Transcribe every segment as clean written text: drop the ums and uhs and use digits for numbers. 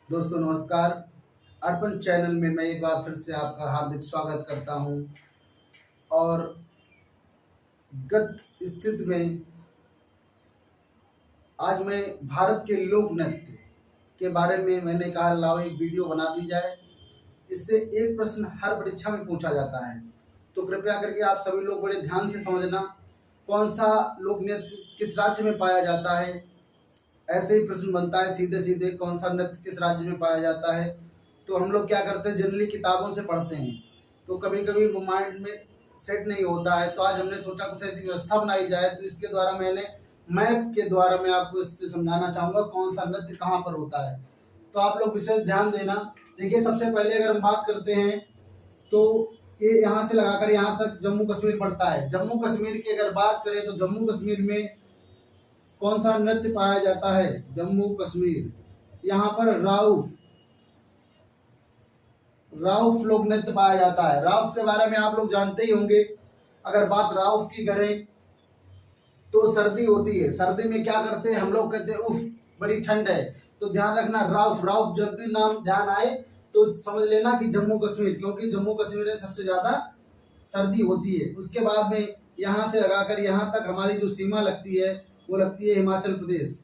दोस्तों नमस्कार। अर्पण चैनल में मैं एक बार फिर से आपका हार्दिक स्वागत करता हूं। और गत स्थिति में आज मैं भारत के लोक नृत्य के बारे में मैंने कहा लाओ एक वीडियो बना दी जाए। इससे एक प्रश्न हर परीक्षा में पूछा जाता है, तो कृपया करके आप सभी लोग बड़े ध्यान से समझना। कौन सा लोक नृत्य किस राज्य में पाया जाता है, ऐसे ही प्रश्न बनता है सीधे सीधे, कौन सा नृत्य किस राज्य में पाया जाता है। तो हम लोग क्या करते हैं, जनरली किताबों से पढ़ते हैं, तो कभी कभी वो माइंड में सेट नहीं होता है। तो आज हमने सोचा कुछ ऐसी व्यवस्था बनाई जाए, तो इसके द्वारा मैंने मैप के द्वारा मैं आपको इससे समझाना चाहूँगा कौन सा नृत्य कहाँ पर होता है। तो आप लोग विशेष ध्यान देना। देखिए, सबसे पहले अगर हम बात करते हैं तो ये यहाँ से लगाकर यहाँ तक जम्मू कश्मीर पड़ता है। जम्मू कश्मीर की अगर बात करें तो जम्मू कश्मीर में कौन सा नृत्य पाया जाता है, जम्मू कश्मीर, यहाँ पर राउफ लोक नृत्य पाया जाता है। राउफ के बारे में आप लोग जानते ही होंगे। अगर बात राउफ की करें तो सर्दी होती है, सर्दी में क्या करते हैं हम लोग, कहते हैं उफ बड़ी ठंड है। तो ध्यान रखना, राउफ राउफ जब भी नाम ध्यान आए तो समझ लेना कि जम्मू कश्मीर, क्योंकि जम्मू कश्मीर में सबसे ज्यादा सर्दी होती है। उसके बाद में यहाँ से लगाकर यहाँ तक हमारी जो सीमा लगती है वो लगती है हिमाचल प्रदेश।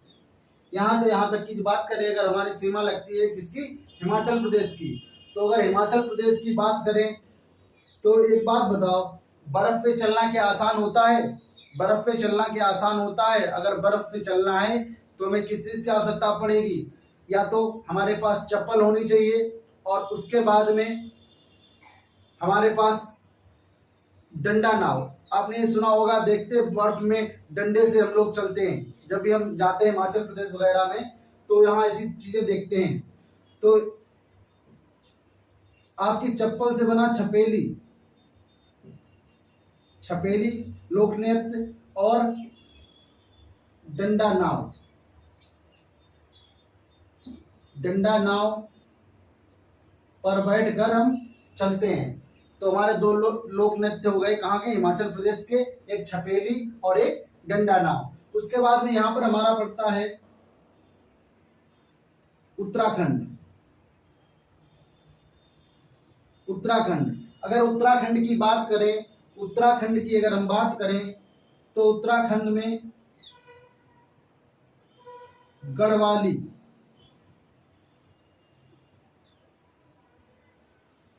यहाँ से यहाँ तक की बात करें, अगर हमारी सीमा लगती है किसकी, हिमाचल प्रदेश की। तो अगर हिमाचल प्रदेश की बात करें तो एक बात बताओ, बर्फ पे चलना क्या आसान होता है? बर्फ पे चलना क्या आसान होता है? अगर बर्फ पे चलना है तो हमें किस चीज की आवश्यकता पड़ेगी? या तो हमारे पास चप्पल होनी चाहिए, और उसके बाद में हमारे पास डंडा नाव। आपने ये सुना होगा, देखते बर्फ में डंडे से हम लोग चलते हैं जब भी हम जाते हैं हिमाचल प्रदेश वगैरह में, तो यहाँ ऐसी चीजें देखते हैं। तो आपकी चप्पल से बना छपेली, छपेली लोक नृत्य और डंडा नाव, डंडा नाव पर बैठकर हम चलते हैं। तो हमारे दो लोक नृत्य हो गए, कहाँ के, हिमाचल प्रदेश के, एक छपेली और एक डंडा नाव। उसके बाद में यहाँ पर हमारा पड़ता है उत्तराखंड। उत्तराखंड, अगर उत्तराखंड की बात करें, उत्तराखंड की अगर हम बात करें तो उत्तराखंड में गढ़वाली,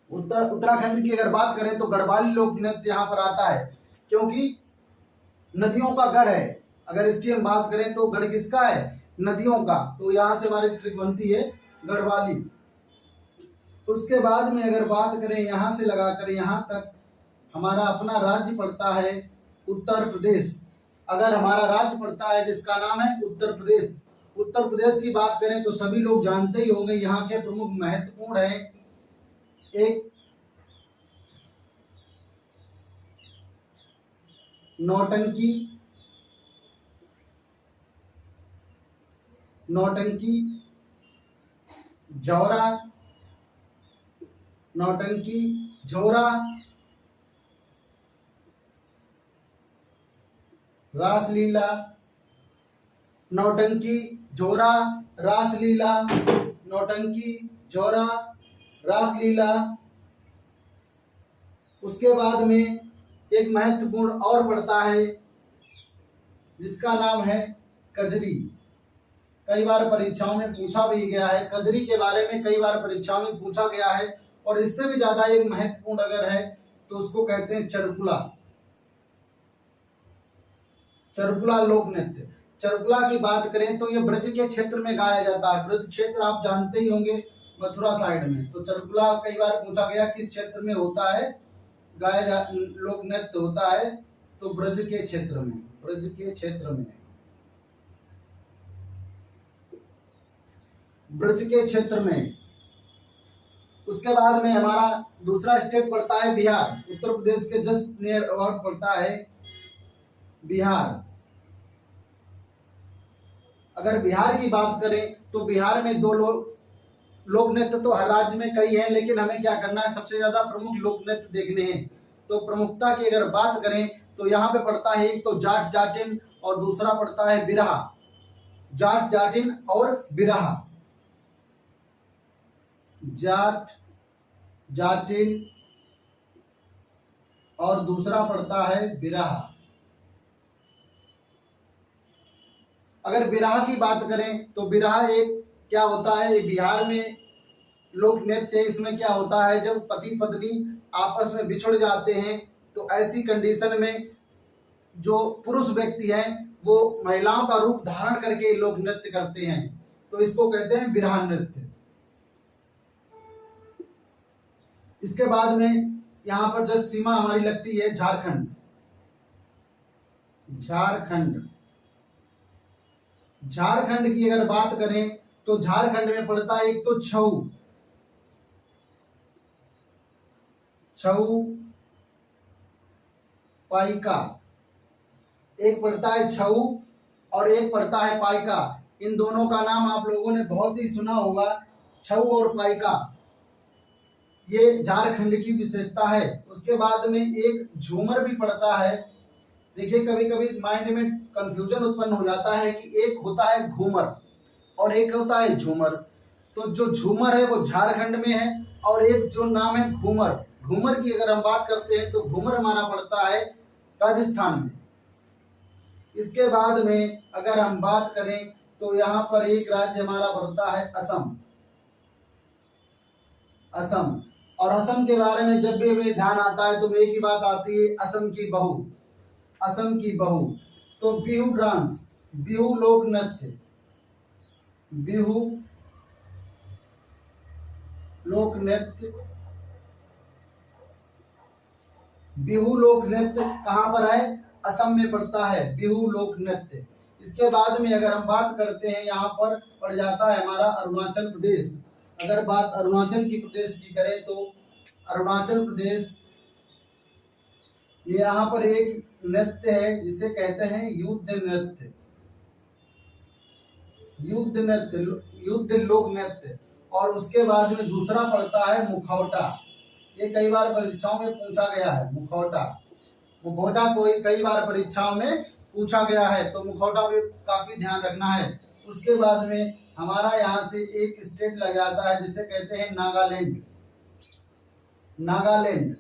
उत्तराखंड की अगर बात करें तो गढ़वाली लोक नृत्य यहाँ पर आता है, क्योंकि नदियों का गढ़ है। अगर इसकी हम बात करें तो गढ़ किसका है, नदियों का। तो यहाँ से हमारी ट्रिक बनती है गढ़वाली। उसके बाद में अगर बात करें यहाँ से लगाकर यहाँ तक हमारा अपना राज्य पड़ता है उत्तर प्रदेश। अगर हमारा राज्य पड़ता है जिसका नाम है उत्तर प्रदेश, उत्तर प्रदेश की बात करें तो सभी लोग जानते ही होंगे यहाँ के प्रमुख महत्वपूर्ण है, एक नौटंकी, नौटंकी जौरा, नौटंकी झोरा, रासलीला, नौटंकी झोरा रासलीला, नौटंकी झोरा रासलीला। उसके बाद में एक महत्वपूर्ण और पड़ता है जिसका नाम है कजरी। कई बार परीक्षाओं में पूछा भी गया है, कजरी के बारे में कई बार परीक्षाओं में पूछा गया है। और इससे भी ज्यादा एक महत्वपूर्ण अगर है तो उसको कहते हैं चरकुला, चरकुला लोक नृत्य। चरकुला की बात करें तो ये ब्रज के क्षेत्र में गाया जाता है। ब्रज क्षेत्र आप जानते ही होंगे, मथुरा साइड में। तो चरकुला कई बार पूछा गया किस क्षेत्र में होता है, गाया लोक नृत्य होता है, तो ब्रज के क्षेत्र में, ब्रज के क्षेत्र में, ब्रज के क्षेत्र में। उसके बाद में हमारा दूसरा स्टेट पड़ता है बिहार। उत्तर प्रदेश के जस्ट नियर और पड़ता है बिहार। अगर बिहार की बात करें तो बिहार में दो लोक नृत्य तो हर राज्य में कई हैं, लेकिन हमें क्या करना है, सबसे ज्यादा प्रमुख लोक नृत्य देखने हैं। तो प्रमुखता की अगर बात करें तो यहाँ पे पड़ता है एक तो जाट जाटिन और दूसरा पड़ता है बिरहा, जाट जाटिन और बिरहा। जाट, जाटिन, और दूसरा पड़ता है बिरहा। अगर बिरहा की बात करें तो बिरहा एक क्या होता है, ये बिहार में लोक नृत्य। इसमें क्या होता है, जब पति पत्नी आपस में बिछड़ जाते हैं तो ऐसी कंडीशन में जो पुरुष व्यक्ति हैं वो महिलाओं का रूप धारण करके लोक नृत्य करते हैं, तो इसको कहते हैं बिरहा नृत्य। इसके बाद में यहाँ पर जो सीमा हमारी लगती है झारखंड, झारखंड, झारखंड की अगर बात करें तो झारखंड में पड़ता है एक तो छऊ, छऊ पाइका, एक पड़ता है छऊ और एक पड़ता है पाइका। इन दोनों का नाम आप लोगों ने बहुत ही सुना होगा, छऊ और पाइका, ये झारखंड की विशेषता है। उसके बाद में एक झूमर भी पड़ता है। देखिए कभी कभी माइंड में कंफ्यूजन उत्पन्न हो जाता है कि एक होता है घूमर और एक होता है झूमर। तो जो झूमर है वो झारखंड में है और एक जो नाम है घूमर, घूमर की अगर हम बात करते हैं तो घूमर हमारा पड़ता है राजस्थान में। इसके बाद में अगर हम बात करें तो यहाँ पर एक राज्य हमारा पड़ता है असम, असम। और असम के बारे में जब भी हमें ध्यान आता है तो एक ही बात आती है, असम की बहू, असम की बहू। तो बिहू डांस, बिहू लोक नृत्य, बिहू लोक नृत्य, बिहू लोक नृत्य कहाँ पर है, असम में पड़ता है बिहू लोक नृत्य। इसके बाद में अगर हम बात करते हैं यहाँ पर पड़ जाता है हमारा अरुणाचल प्रदेश। अगर बात अरुणाचल की प्रदेश की करें तो अरुणाचल प्रदेश ये यहाँ पर एक नृत्य है जिसे कहते हैं युद्ध नृत्य, युद्ध नृत्य, युद्ध लोक नृत्य। और उसके बाद में दूसरा पड़ता है मुखौटा, ये कई बार परीक्षाओं में पूछा गया है, मुखौटा, मुखौटा को कई बार परीक्षाओं में पूछा गया है, तो मुखौटा भी काफी ध्यान रखना है। उसके बाद में हमारा यहाँ से एक स्टेट लग जाता है जिसे कहते हैं नागालैंड, नागालैंड।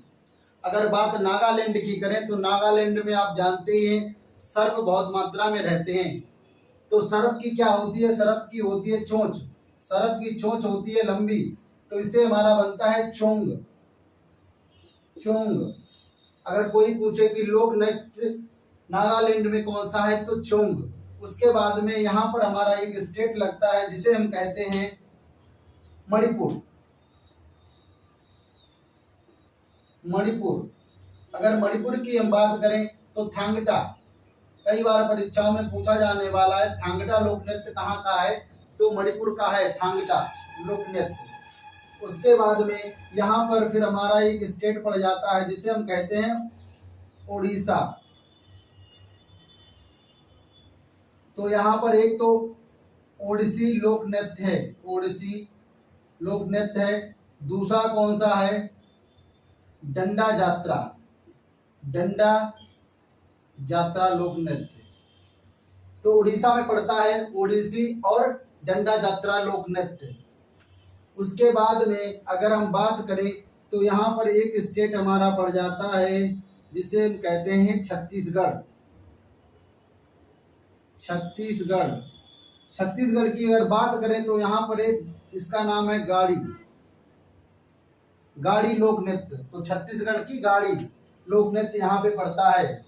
अगर बात नागालैंड की करें तो नागालैंड में आप जानते ही हैं सर्प बहुत मात्रा में रहते हैं। तो सर्प की क्या होती है, सर्प की होती है चोंच, सर्प की चोंच होती है लंबी, तो इससे हमारा बनता है चोंग, चोंग। अगर कोई पूछे कि लोक नृत्य नागालैंड में कौन सा है तो चोंग। उसके बाद में यहाँ पर हमारा एक स्टेट लगता है जिसे हम कहते हैं मणिपुर, मणिपुर। अगर मणिपुर की हम बात करें तो थांगटा, कई बार परीक्षाओं में पूछा जाने वाला है थांगटा लोक नृत्य कहाँ का है, तो मणिपुर का है थांगटा लोक नृत्य। उसके बाद में यहाँ पर फिर हमारा एक स्टेट पड़ जाता है जिसे हम कहते हैं उड़ीसा। तो यहाँ पर एक तो ओडिसी लोक नृत्य है, ओडिसी लोक नृत्य है। दूसरा कौन सा है, डंडा यात्रा, डंडा यात्रा लोक नृत्य। तो उड़ीसा में पड़ता है ओडिसी और डंडा यात्रा लोक नृत्य। उसके बाद में अगर हम बात करें तो यहाँ पर एक स्टेट हमारा पड़ जाता है जिसे हम कहते हैं छत्तीसगढ़, छत्तीसगढ़। छत्तीसगढ़ की अगर बात करें तो यहाँ पर एक इसका नाम है गाड़ी, गाड़ी लोक नृत्य। तो छत्तीसगढ़ की गाड़ी लोक नृत्य यहाँ पे पड़ता है।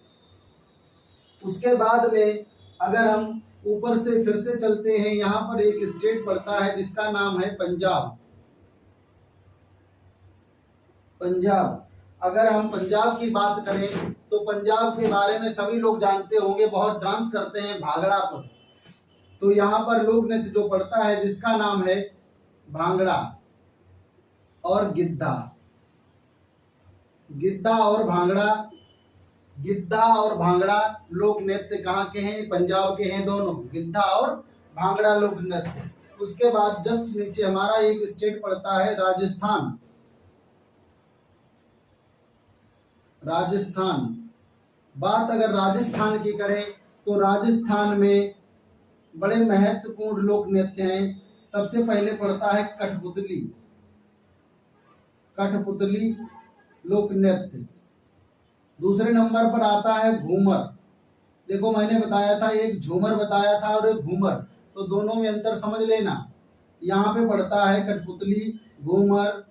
उसके बाद में अगर हम ऊपर से फिर से चलते हैं, यहाँ पर एक स्टेट पड़ता है जिसका नाम है पंजाब, पंजाब। अगर हम पंजाब की बात करें तो पंजाब के बारे में सभी लोग जानते होंगे, बहुत डांस करते हैं भांगड़ा पर। तो यहाँ पर लोक नृत्य जो पड़ता है जिसका नाम है भांगड़ा और गिद्धा, गिद्धा और भांगड़ा, गिद्धा और भांगड़ा लोक नृत्य कहाँ के हैं, पंजाब के हैं दोनों, गिद्धा और भांगड़ा लोक नृत्य। उसके बाद जस्ट नीचे हमारा एक स्टेट पड़ता है राजस्थान, राजस्थान। बात अगर राजस्थान की करें तो राजस्थान में बड़े महत्वपूर्ण लोक नृत्य हैं। सबसे पहले पड़ता है कठपुतली, कठपुतली लोक नृत्य। दूसरे नंबर पर आता है घूमर। देखो मैंने बताया था, एक झूमर बताया था और एक घूमर, तो दोनों में अंतर समझ लेना। यहाँ पे पड़ता है कठपुतली, घूमर,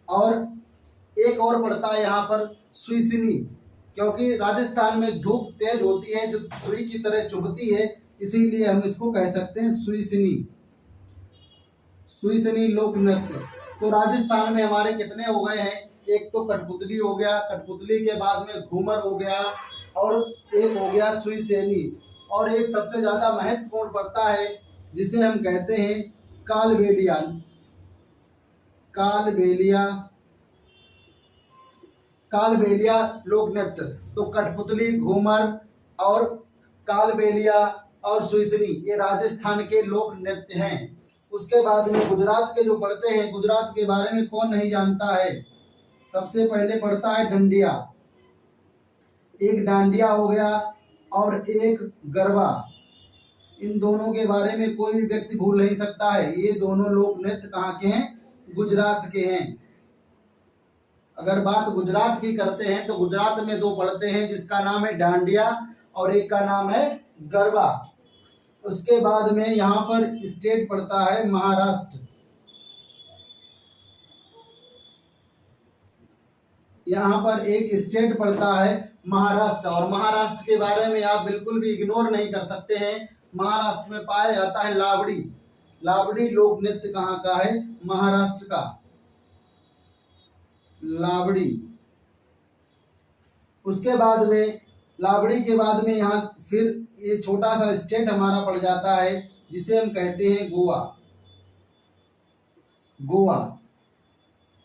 और एक और पड़ता है यहाँ पर सुईसिनी, क्योंकि राजस्थान में धूप तेज होती है जो सुई की तरह चुभती है, इसीलिए हम इसको कह सकते हैं सुईसिनी, सुईसिनी लोक नृत्य। तो राजस्थान में हमारे कितने हो गए हैं? एक तो कठपुतली हो गया, कठपुतली के बाद में घूमर हो गया, और एक हो गया सुईसिनी, और एक सबसे ज्यादा महत्वपूर्ण पड़ता है जिसे हम कहते हैं कालबेलिया। कालबेलिया, कालबेलिया लोक नृत्य। तो कठपुतली, घूमर और कालबेलिया और सुईसिनी ये राजस्थान के लोक नृत्य हैं। उसके बाद में गुजरात के जो पढ़ते हैं, गुजरात के बारे में कौन नहीं जानता है? सबसे पहले पढ़ता है डांडिया। एक डांडिया हो गया और एक गरबा। इन दोनों के बारे में कोई भी व्यक्ति भूल नहीं सकता है। ये दोनों लोक नृत्य कहाँ के हैं? गुजरात के हैं। अगर बात गुजरात की करते हैं तो गुजरात में दो पढ़ते हैं, जिसका नाम है डांडिया और एक का नाम है गरबा। उसके बाद में यहाँ पर स्टेट पड़ता है महाराष्ट्र। यहाँ पर एक स्टेट पड़ता है महाराष्ट्र, और महाराष्ट्र के बारे में आप बिल्कुल भी इग्नोर नहीं कर सकते हैं। महाराष्ट्र में पाया जाता है लावड़ी। लावड़ी लोक नृत्य कहाँ का है? महाराष्ट्र का लावड़ी। उसके बाद में लावड़ी के बाद में यहाँ फिर ये छोटा सा स्टेट हमारा पड़ जाता है जिसे हम कहते हैं गोवा। गोवा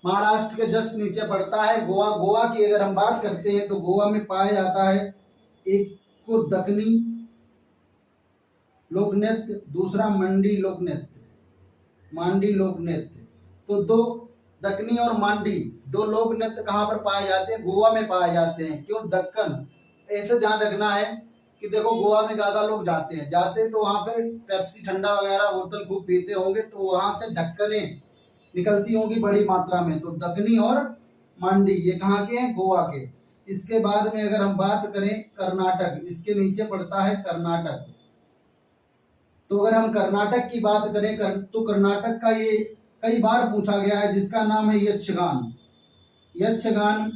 महाराष्ट्र के जस्ट नीचे पड़ता है गोवा। गोवा की अगर हम बात करते हैं तो गोवा में पाया जाता है एक को दक्कनी लोक नृत्य, दूसरा मंडी लोक नृत्य, मांडी लोक नृत्य। तो दो दक्कनी और मांडी दो लोक नृत्य कहाँ पर पाए जाते हैं? गोवा में पाए जाते हैं। क्यों दक्कन? ऐसे ध्यान रखना है कि देखो गोवा में ज्यादा लोग जाते तो वहां पे पेप्सी ठंडा वगैरह बोतल खूब पीते होंगे, तो वहां से ढक्कने निकलती होंगी बड़ी मात्रा में। तो दक्कनी और मांडी ये कहाँ के हैं? गोवा के। इसके बाद में अगर हम बात करें कर्नाटक, इसके नीचे पड़ता है कर्नाटक। तो अगर हम कर्नाटक की बात करें तो कर्नाटक का ये कई बार पूछा गया है, जिसका नाम है यक्षगान। यक्षगान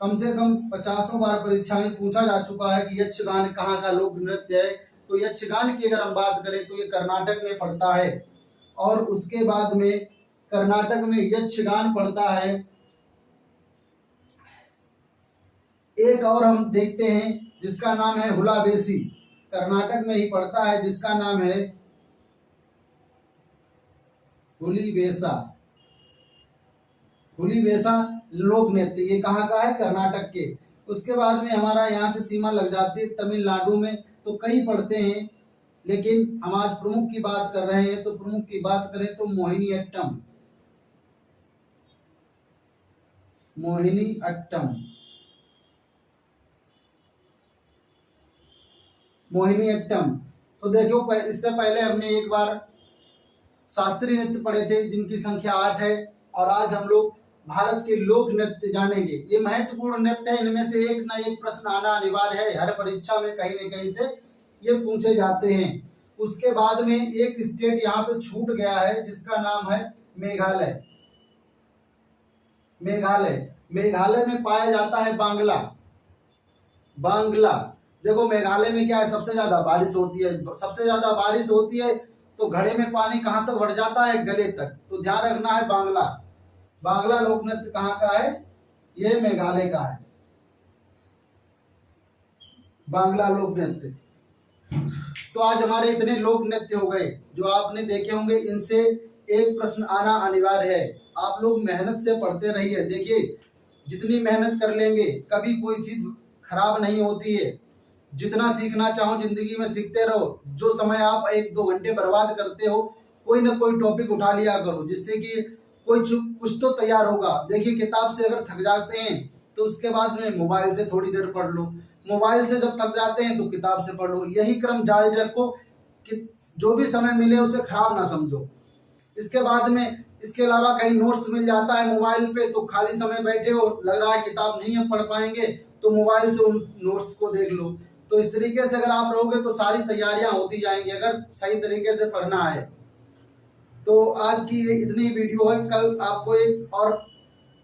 कम से कम 50 बार परीक्षा में पूछा जा चुका है कि यक्षगान कहाँ का लोक नृत्य है। तो यक्षगान की अगर हम बात करें तो ये कर्नाटक में पड़ता है। और उसके बाद में कर्नाटक में यक्षगान पड़ता है। एक और हम देखते हैं जिसका नाम है हुलाबेसी, कर्नाटक में ही पड़ता है, जिसका नाम है हुलीबेसा। हुलीबेसा लोक नृत्य ये कहाँ का है? कर्नाटक के। उसके बाद में हमारा यहाँ से सीमा लग जाती है तमिलनाडु में, तो कई पढ़ते हैं, लेकिन हम आज प्रमुख की बात कर रहे हैं। तो प्रमुख की बात करें तो मोहिनीअट्टम। मोहिनीअट्टम, मोहिनीअट्टम। तो देखो इससे पहले हमने एक बार शास्त्रीय नृत्य पढ़े थे जिनकी संख्या 8 है, और आज हम लोग भारत के लोक नृत्य जानेंगे। ये महत्वपूर्ण नृत्य है, इनमें से एक ना एक प्रश्न आना अनिवार्य है। हर परीक्षा में कहीं न कहीं से ये पूछे जाते हैं। उसके बाद में एक स्टेट यहाँ पे छूट गया है जिसका नाम है मेघालय। मेघालय, मेघालय में पाया जाता है बांग्ला। बांग्ला देखो मेघालय में क्या है? सबसे ज्यादा बारिश होती है। सबसे ज्यादा बारिश होती है तो घड़े में पानी कहाँ तक बढ़ जाता है? गले तक। तो ध्यान रखना है बांग्ला। बांग्ला लोक नृत्य कहाँ का है? ये मेघालय का है बांग्ला लोक नृत्य। तो आज हमारे इतने लोक नृत्य हो गए जो आपने देखे होंगे। इनसे एक प्रश्न आना अनिवार्य है। आप लोग मेहनत से पढ़ते रहिए। देखिए जितनी मेहनत कर लेंगे कभी कोई चीज खराब नहीं होती है। जितना सीखना चाहो जिंदगी में सीखते रहो। जो समय आप 1-2 घंटे बर्बाद करते हो, कोई ना कोई टॉपिक उठा लिया करो जिससे कि कुछ तो तैयार होगा। देखिए किताब से अगर थक जाते हैं तो उसके बाद में मोबाइल से थोड़ी देर पढ़ लो। मोबाइल से जब थक जाते हैं तो किताब से पढ़ लो। यही क्रम जारी रखो कि जो भी समय मिले उसे खराब ना समझो। इसके बाद में इसके अलावा कहीं नोट्स मिल जाता है मोबाइल पे, तो खाली समय बैठे हो, लग रहा है किताब नहीं हम पढ़ पाएंगे, तो मोबाइल से उन नोट्स को देख लो। तो इस तरीके से अगर आप रहोगे तो सारी तैयारियां होती जाएंगी, अगर सही तरीके से पढ़ना है। तो आज की ये इतनी वीडियो है, कल आपको एक और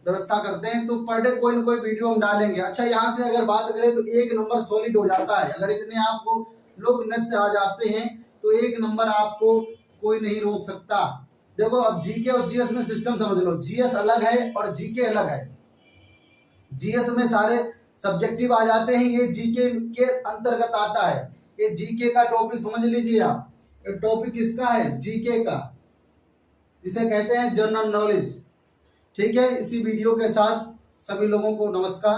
व्यवस्था करते हैं, तो पर डे कोई ना कोई वीडियो हम डालेंगे। अच्छा, यहाँ से अगर बात करें तो 1 नंबर सॉलिड हो जाता है, अगर इतने आपको लोक नृत्य आ जाते हैं तो 1 नंबर आपको कोई नहीं रोक सकता। देखो, अब जीके और जीएस में सिस्टम समझ लो, जीएस अलग है और जीके अलग है। जीएस में सारे सब्जेक्टिव आ जाते हैं, ये जीके के अंतर्गत आता है। ये जीके का टॉपिक समझ लीजिए आप, ये टॉपिक किसका है? जीके का, जिसे कहते हैं जनरल नॉलेज। ठीक है, इसी वीडियो के साथ सभी लोगों को नमस्कार।